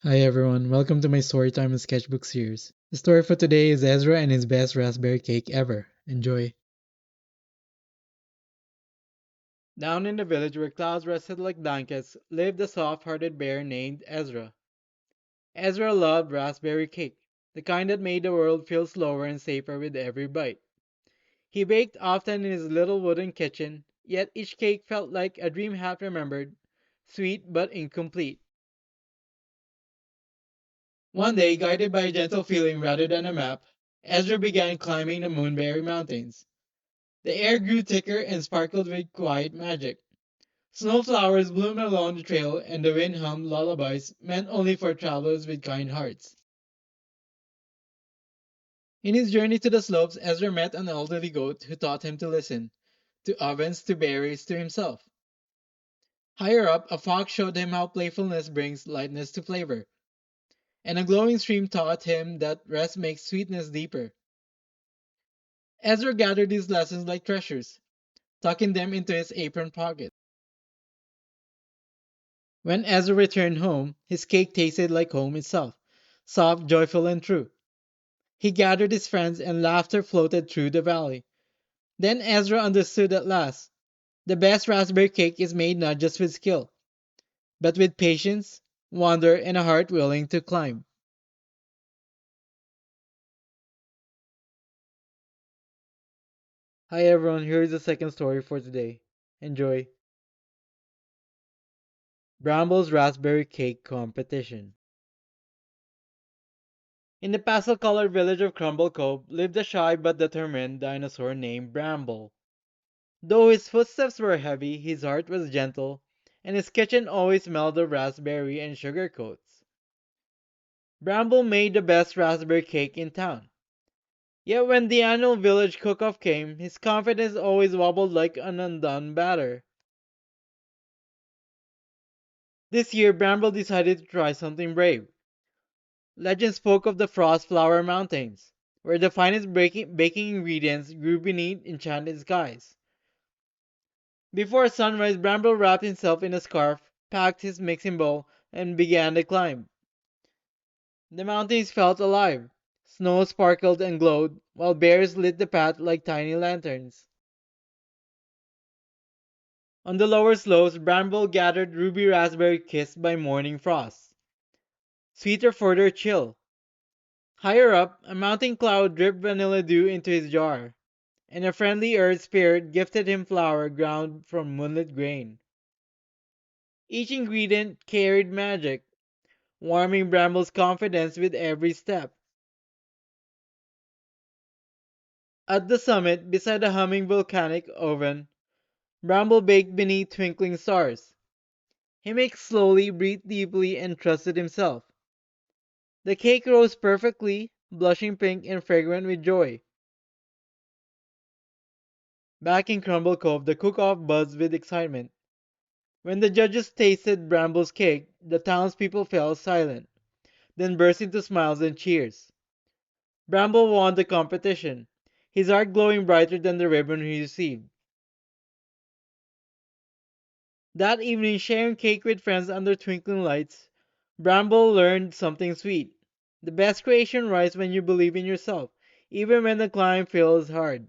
Hi everyone, welcome to my Storytime Sketchbook series. The story for today is Ezra and his best raspberry cake ever. Enjoy. Down in the village where clouds rested like blankets lived a soft-hearted bear named Ezra. Ezra loved raspberry cake, the kind that made the world feel slower and safer with every bite. He baked often in his little wooden kitchen, yet each cake felt like a dream half remembered, sweet but incomplete. One day, guided by a gentle feeling rather than a map, Ezra began climbing the Moonberry Mountains. The air grew thicker and sparkled with quiet magic. Snowflowers bloomed along the trail, and the wind hummed lullabies meant only for travelers with kind hearts. In his journey to the slopes, Ezra met an elderly goat who taught him to listen, to ovens, to berries, to himself. Higher up, a fox showed him how playfulness brings lightness to flavor, and a glowing stream taught him that rest makes sweetness deeper. Ezra gathered these lessons like treasures, tucking them into his apron pocket. When Ezra returned home, his cake tasted like home itself, soft, joyful, and true. He gathered his friends, and laughter floated through the valley. Then Ezra understood at last. The best raspberry cake is made not just with skill, but with patience, wonder, and a heart willing to climb. Hi everyone, here is the second story for today. Enjoy. Bramble's Raspberry Cake Competition. In the pastel-colored village of Crumble Cove lived a shy but determined dinosaur named Bramble. Though his footsteps were heavy, his heart was gentle, and his kitchen always smelled of raspberry and sugar coats. Bramble made the best raspberry cake in town. Yet when the annual village cook-off came, his confidence always wobbled like an undone batter. This year, Bramble decided to try something brave. Legend spoke of the Frost Flower Mountains, where the finest baking ingredients grew beneath enchanted skies. Before sunrise, Bramble wrapped himself in a scarf, packed his mixing bowl, and began the climb. The mountains felt alive. Snow sparkled and glowed, while bears lit the path like tiny lanterns. On the lower slopes, Bramble gathered ruby raspberry kissed by morning frost, sweeter for their chill. Higher up, a mountain cloud dripped vanilla dew into his jar, and a friendly earth spirit gifted him flour ground from moonlit grain. Each ingredient carried magic, warming Bramble's confidence with every step. At the summit, beside a humming volcanic oven, Bramble baked beneath twinkling stars. He mixed slowly, breathed deeply, and trusted himself. The cake rose perfectly, blushing pink and fragrant with joy. Back in Crumble Cove, the cook-off buzzed with excitement. When the judges tasted Bramble's cake, the townspeople fell silent, then burst into smiles and cheers. Bramble won the competition, his heart glowing brighter than the ribbon he received. That evening, sharing cake with friends under twinkling lights, Bramble learned something sweet. The best creation rise when you believe in yourself, even when the climb feels hard.